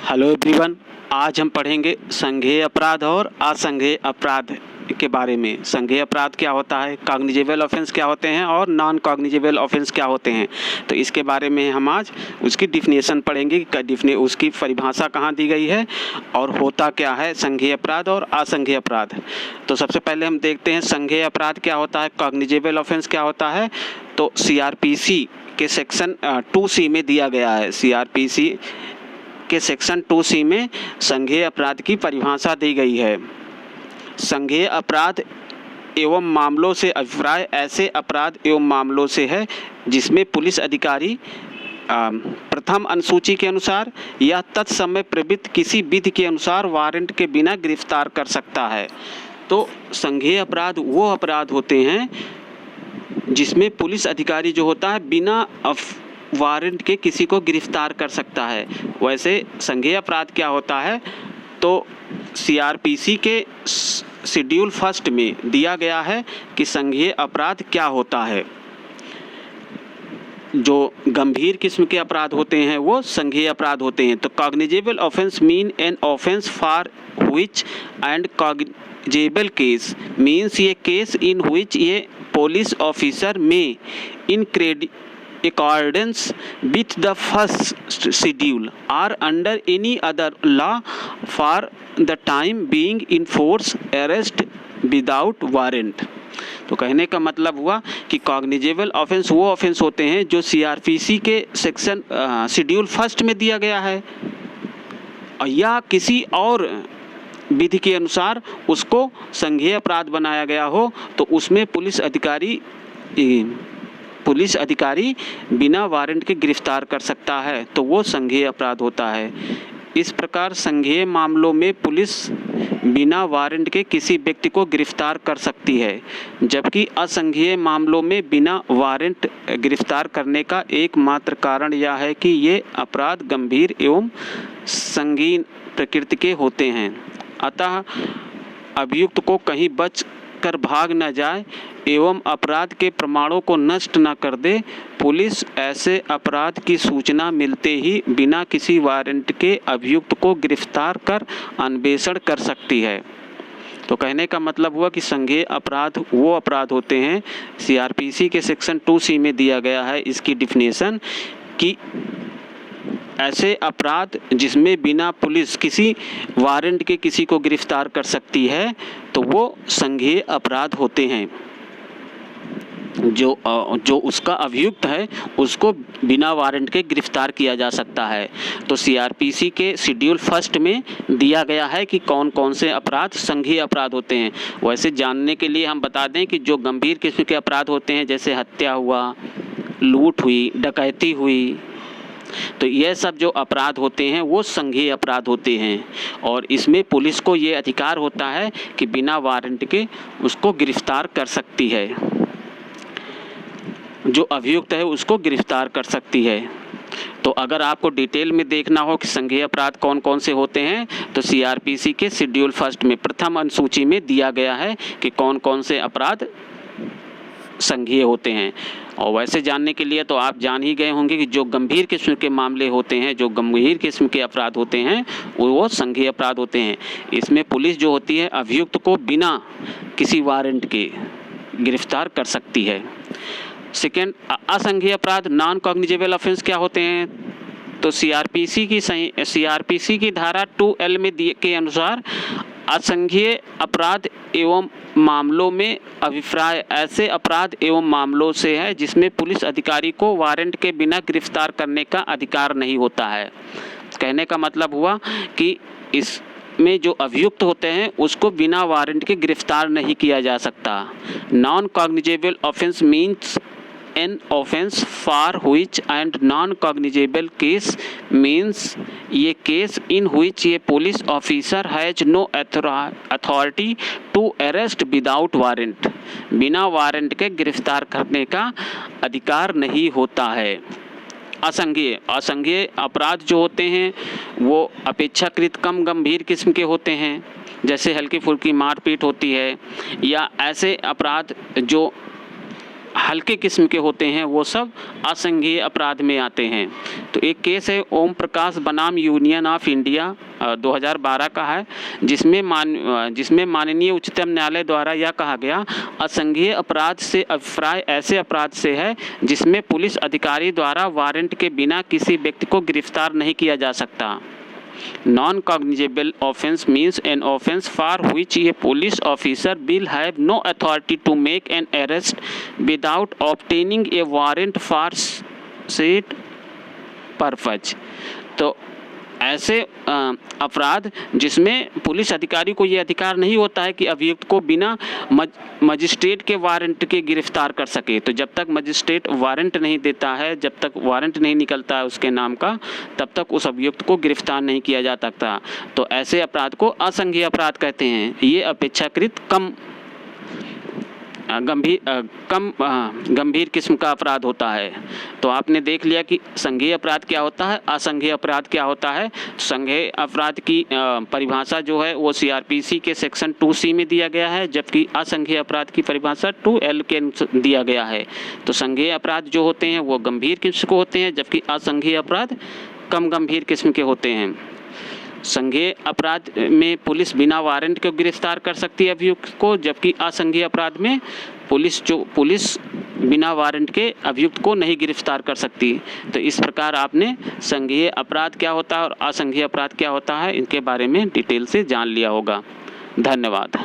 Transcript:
Hello everyone, आज हम पढ़ेंगे संज्ञेय अपराध और असंज्ञेय अपराध के बारे में। संज्ञेय अपराध क्या होता है, कॉग्निजेबल ऑफेंस क्या होते हैं और नॉन कॉग्निजेबल ऑफेंस क्या होते हैं। तो इसके बारे में हम आज उसकी डिफिनेशन पढ़ेंगे, उसकी परिभाषा कहाँ दी गई है और होता क्या है संज्ञेय अपराध और असंज्ञेय अपराध। तो सबसे पहले हम देखते हैं संज्ञेय अपराध क्या होता है, कॉग्निजेबल ऑफेंस क्या होता है। तो सीआरपीसी के सेक्शन 2C में दिया गया है। सीआरपीसी के सेक्शन 2C में संज्ञेय अपराध की परिभाषा दी गई है। संज्ञेय अपराध एवं मामलों से अभिप्राय ऐसे अपराध एवं मामलों से है जिसमें पुलिस अधिकारी प्रथम अनुसूची के अनुसार या तत्समय प्रवृत्त किसी विधि के अनुसार वारंट के बिना गिरफ्तार कर सकता है। तो संज्ञेय अपराध वो अपराध होते हैं जिसमें पुलिस अधिकारी जो होता है बिना वारंट के किसी को गिरफ्तार कर सकता है। वैसे संज्ञेय अपराध क्या होता है, तो सीआरपीसी के शेड्यूल फर्स्ट में दिया गया है कि संज्ञेय अपराध क्या होता है। जो गंभीर किस्म के अपराध होते हैं वो संज्ञेय अपराध होते हैं। तो cognizable offence mean an offence for which and cognizable case means ये केस इन व्हिच ये पुलिस ऑफिसर में इन accordance with the first schedule or under any other law for the time being in force arrest without warrant। तो कहने का मतलब हुआ कि cognizable offence वो ऑफेंस होते हैं जो सीआरपीसी के सेक्शन शेड्यूल फर्स्ट में दिया गया है या किसी और विधि के अनुसार उसको संज्ञेय अपराध बनाया गया हो, तो उसमें पुलिस अधिकारी बिना वारंट के गिरफ्तार कर सकता है, तो वो संज्ञेय अपराध होता है। इस प्रकार संज्ञेय मामलों में पुलिस बिना वारंट के किसी व्यक्ति को गिरफ्तार कर सकती है, जबकि असंज्ञेय मामलों में बिना वारंट गिरफ्तार करने का एकमात्र कारण यह है कि ये अपराध गंभीर एवं संगीन प्रकृति के होते हैं। अतः अभियुक्त को कहीं बच कर भाग न जाए एवं अपराध के प्रमाणों को नष्ट न कर दे, पुलिस ऐसे अपराध की सूचना मिलते ही बिना किसी वारंट के अभियुक्त को गिरफ्तार कर अन्वेषण कर सकती है। तो कहने का मतलब हुआ कि संज्ञेय अपराध वो अपराध होते हैं, सीआरपीसी के सेक्शन 2C में दिया गया है इसकी डिफिनेशन कि ऐसे अपराध जिसमें बिना पुलिस किसी वारंट के किसी को गिरफ्तार कर सकती है, तो वो संज्ञेय अपराध होते हैं। जो उसका अभियुक्त है उसको बिना वारंट के गिरफ्तार किया जा सकता है। तो सीआरपीसी के शेड्यूल फर्स्ट में दिया गया है कि कौन कौन से अपराध संज्ञेय अपराध होते हैं। वैसे जानने के लिए हम बता दें कि जो गंभीर किस्म के अपराध होते हैं, जैसे हत्या हुआ, लूट हुई, डकैती हुई, तो यह सब जो अपराध होते हैं वो संज्ञेय अपराध होते हैं और इसमें पुलिस को ये अधिकार होता है कि बिना वारंट के उसको गिरफ्तार कर सकती है, जो अभियुक्त है उसको गिरफ्तार कर सकती है। तो अगर आपको डिटेल में देखना हो कि संज्ञेय अपराध कौन कौन से होते हैं, तो सीआरपीसी के शेड्यूल फर्स्ट में प्रथम अनुसूची में दिया गया है कि कौन कौन से अपराध संज्ञेय होते हैं। और वैसे जानने के लिए तो आप जान ही गए होंगे कि जो गंभीर किस्म के मामले होते हैं, जो गंभीर किस्म के अपराध होते हैं वो संज्ञेय अपराध होते हैं। इसमें पुलिस जो होती है अभियुक्त को बिना किसी वारंट के गिरफ्तार कर सकती है। सेकेंड, असंज्ञेय अपराध नॉन कॉग्निजेबल ऑफेंस क्या होते हैं, तो सीआरपीसी की धारा 2L में के अनुसार असंज्ञेय अपराध एवं मामलों में अभिप्राय ऐसे अपराध एवं मामलों से है जिसमें पुलिस अधिकारी को वारंट के बिना गिरफ्तार करने का अधिकार नहीं होता है। कहने का मतलब हुआ कि इसमें जो अभियुक्त होते हैं उसको बिना वारंट के गिरफ्तार नहीं किया जा सकता। Non cognizable offence means an offense for which and non-cognizable case means ये case in which ये police officer has no authority to arrest without warrant, बिना वारंट के गिरफ्तार करने का अधिकार नहीं होता है। असंज्ञेय अपराध जो होते हैं वो अपेक्षाकृत कम गंभीर किस्म के होते हैं, जैसे हल्की फुल्की मारपीट होती है, या ऐसे अपराध जो हल्के किस्म के होते हैं वो सब असंज्ञेय अपराध में आते हैं। तो एक केस है ओम प्रकाश बनाम यूनियन ऑफ इंडिया 2012 का है, जिसमें माननीय उच्चतम न्यायालय द्वारा यह कहा गया, असंज्ञेय अपराध से अभिप्राय ऐसे अपराध से है जिसमें पुलिस अधिकारी द्वारा वारंट के बिना किसी व्यक्ति को गिरफ्तार नहीं किया जा सकता। Non-cognizable offense means an offense for which a police officer will have no authority to make an arrest without obtaining a warrant for said purpose। तो ऐसे अपराध जिसमें पुलिस अधिकारी को ये अधिकार नहीं होता है कि अभियुक्त को बिना मजिस्ट्रेट के वारंट के गिरफ्तार कर सके। तो जब तक मजिस्ट्रेट वारंट नहीं देता है, जब तक वारंट नहीं निकलता है उसके नाम का, तब तक उस अभियुक्त को गिरफ्तार नहीं किया जा सकता। तो ऐसे अपराध को असंज्ञेय अपराध कहते हैं। ये अपेक्षाकृत कम गंभीर किस्म का अपराध होता है। तो आपने देख लिया कि संज्ञेय अपराध क्या होता है, असंज्ञेय अपराध क्या होता है। संज्ञेय अपराध की परिभाषा जो है वो सीआरपीसी के सेक्शन 2C में दिया गया है, जबकि असंज्ञेय अपराध की परिभाषा 2L के दिया गया है। तो संज्ञेय अपराध जो होते हैं वो गंभीर किस्म के होते हैं, जबकि असंज्ञेय अपराध कम गंभीर किस्म के होते हैं। संज्ञेय अपराध में पुलिस बिना वारंट के गिरफ्तार कर सकती है अभियुक्त को, जबकि असंज्ञेय अपराध में पुलिस बिना वारंट के अभियुक्त को नहीं गिरफ्तार कर सकती। तो इस प्रकार आपने संज्ञेय अपराध क्या होता है और असंज्ञेय अपराध क्या होता है इनके बारे में डिटेल से जान लिया होगा। धन्यवाद।